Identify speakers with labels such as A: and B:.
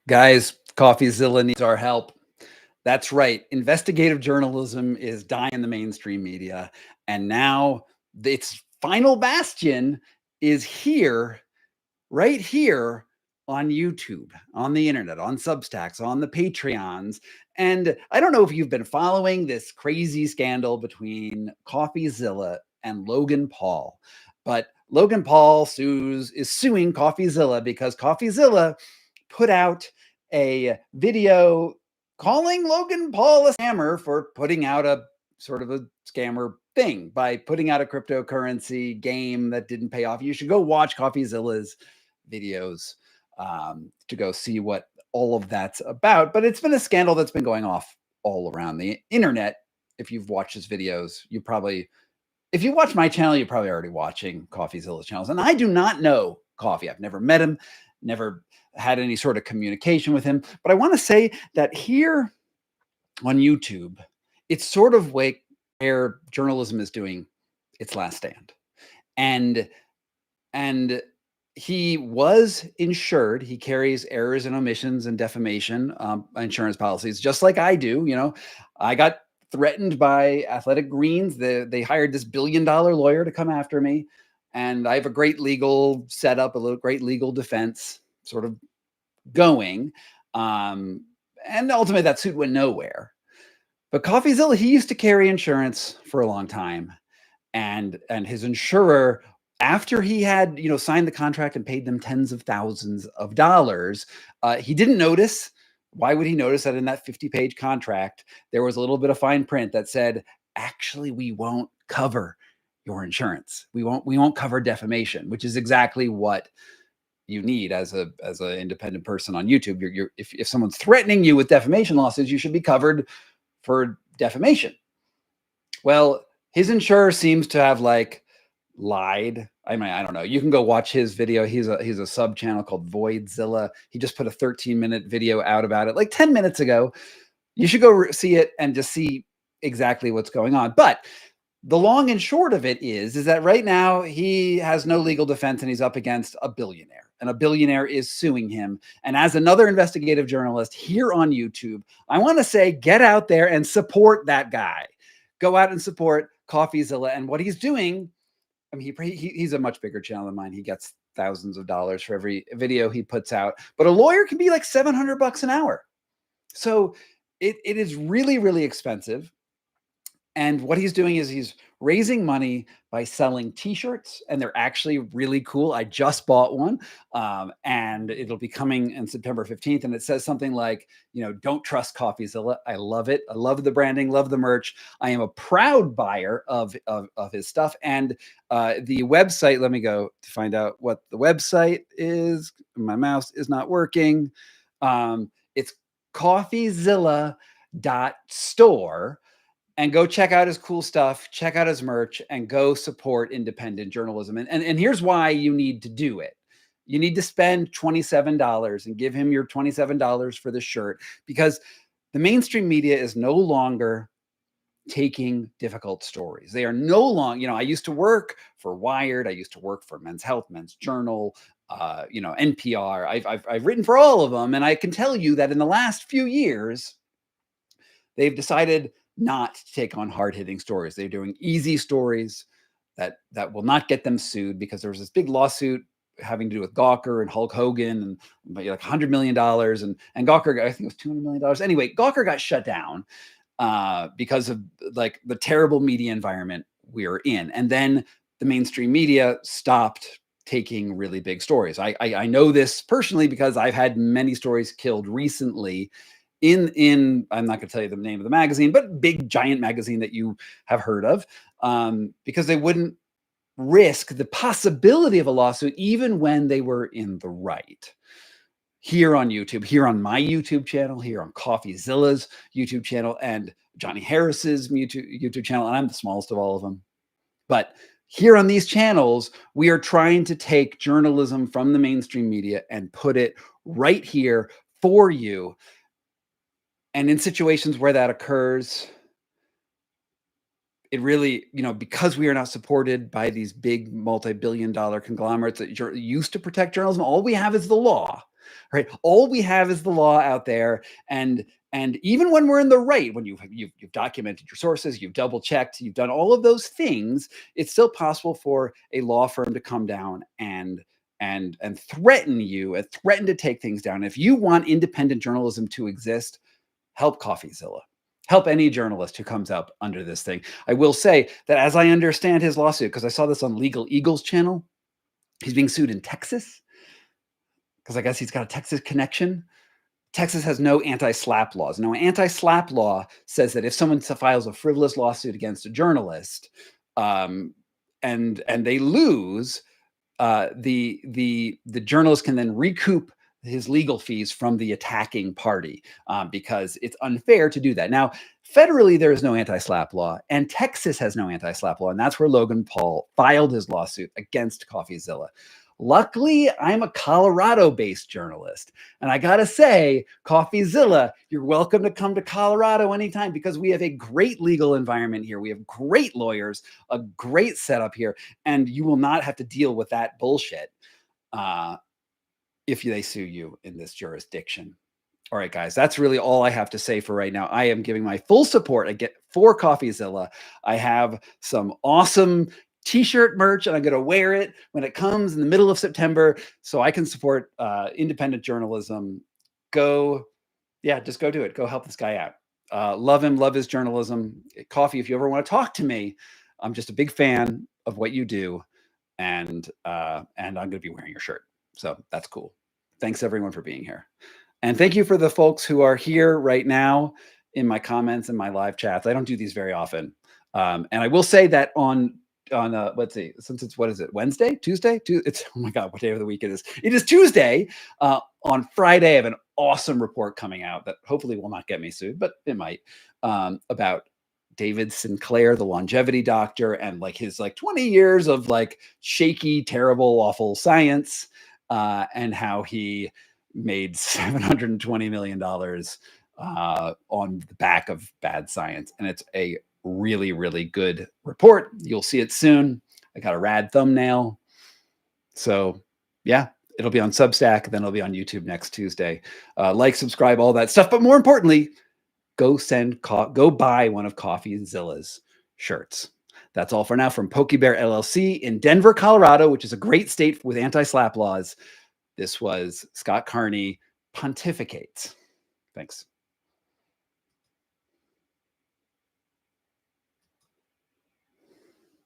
A: Guys, Coffeezilla needs our help. That's right. Investigative journalism is dying in the mainstream media. And now its final bastion is here, right here on YouTube, on the internet, on Substacks, on the Patreons. And I don't know if you've been following this crazy scandal between Coffeezilla and Logan Paul, but Logan Paul is suing Coffeezilla because Coffeezilla put out a video calling Logan Paul a scammer for putting out a sort of a scammer thing by putting out a cryptocurrency game that didn't pay off. You should go watch Coffeezilla's videos to go see what all of that's about. But it's been a scandal that's been going off all around the internet. If you've watched his videos, if you watch my channel, you're probably already watching Coffeezilla's channels. And I do not know Coffee. I've never met him, never had any sort of communication with him. But I want to say that here on YouTube, it's sort of like where journalism is doing its last stand. And he was insured. He carries errors and omissions and defamation insurance policies, just like I do. You know, I got threatened by Athletic Greens. They hired this $1 billion lawyer to come after me. And I have a great legal setup, great legal defense sort of going. And ultimately that suit went nowhere. But Coffeezilla, he used to carry insurance for a long time. And his insurer, after he had, signed the contract and paid them tens of thousands of dollars, he didn't notice. Why would he notice that in that 50-page contract, there was a little bit of fine print that said, actually, we won't cover your insurance. We won't cover defamation, which is exactly what you need as an independent person on YouTube. If someone's threatening you with defamation lawsuits, you should be covered for defamation. Well, his insurer seems to have lied. I mean, I don't know. You can go watch his video. He's a sub channel called Voidzilla. He just put a 13-minute video out about it like 10 minutes ago. You should go see it and just see exactly what's going on. But the long and short of it is that right now he has no legal defense and he's up against a billionaire. And a billionaire is suing him. And as another investigative journalist here on YouTube, I want to say, get out there and support that guy. Go out and support Coffeezilla and what he's doing. I mean, he's a much bigger channel than mine. He gets thousands of dollars for every video he puts out. But a lawyer can be like $700 an hour. So it is really, really expensive. And what he's doing is he's raising money by selling t-shirts, and they're actually really cool. I just bought one, and it'll be coming in September 15th. And it says something like, don't trust Coffeezilla. I love it. I love the branding, love the merch. I am a proud buyer of his stuff. And the website, let me go to find out what the website is. My mouse is not working. It's coffeezilla.store. And go check out his cool stuff, check out his merch, and go support independent journalism. And here's why you need to do it. You need to spend $27 and give him your $27 for the shirt, because the mainstream media is no longer taking difficult stories. They are no longer, I used to work for Wired. I used to work for Men's Health, Men's Journal, NPR. I've written for all of them. And I can tell you that in the last few years, they've decided not to take on hard-hitting stories. They're doing easy stories that will not get them sued, because there was this big lawsuit having to do with Gawker and Hulk Hogan and like $100 million. And Gawker, I think it was $200 million. Anyway, Gawker got shut down because of like the terrible media environment we're in. And then the mainstream media stopped taking really big stories. I know this personally because I've had many stories killed recently in I'm not going to tell you the name of the magazine, but big giant magazine that you have heard of, because they wouldn't risk the possibility of a lawsuit even when they were in the right. Here on YouTube, here on my YouTube channel, here on Coffeezilla's YouTube channel, and Johnny Harris's YouTube channel, and I'm the smallest of all of them. But here on these channels, we are trying to take journalism from the mainstream media and put it right here for you. And in situations where that occurs, it really, because we are not supported by these big multi-billion-dollar conglomerates that used to protect journalism, all we have is the law. right? All we have is the law out there. And even when we're in the right, when you've documented your sources, you've double checked, you've done all of those things, it's still possible for a law firm to come down and threaten you and threaten to take things down. If you want independent journalism to exist, help Coffeezilla. Help any journalist who comes up under this thing. I will say that as I understand his lawsuit, because I saw this on Legal Eagle's channel, he's being sued in Texas because I guess he's got a Texas connection. Texas has no anti-SLAPP laws. No, anti-SLAPP law says that if someone files a frivolous lawsuit against a journalist, and they lose, the journalist can then recoup his legal fees from the attacking party, because it's unfair to do that. Now, federally, there is no anti-SLAPP law, and Texas has no anti-SLAPP law, and that's where Logan Paul filed his lawsuit against Coffeezilla. Luckily, I'm a Colorado-based journalist, and I gotta say, Coffeezilla, you're welcome to come to Colorado anytime, because we have a great legal environment here. We have great lawyers, a great setup here, and you will not have to deal with that bullshit if they sue you in this jurisdiction. All right, guys, that's really all I have to say for right now. I am giving my full support for Coffeezilla. I have some awesome t-shirt merch, and I'm going to wear it when it comes in the middle of September so I can support independent journalism. Just go do it. Go help this guy out. Love him, love his journalism. Coffee, if you ever want to talk to me, I'm just a big fan of what you do, and I'm going to be wearing your shirt. So that's cool. Thanks everyone for being here. And thank you for the folks who are here right now in my comments and my live chats. I don't do these very often. And I will say that on let's see, since it's, what is it, Wednesday, Tuesday? It's, oh my God, what day of the week it is. It is Tuesday. On Friday, I have an awesome report coming out that hopefully will not get me sued, but it might, about David Sinclair, the longevity doctor, and like his 20 years of shaky, terrible, awful science, and how he made $720 million on the back of bad science. And it's a really, really good report. You'll see it soon. I got a rad thumbnail. So yeah, it'll be on Substack, then it'll be on YouTube next Tuesday. Subscribe, all that stuff. But more importantly, go buy one of Coffeezilla's shirts. That's all for now from PokeyBear LLC in Denver, Colorado, which is a great state with anti-SLAPP laws. This was Scott Carney Pontificates. Thanks.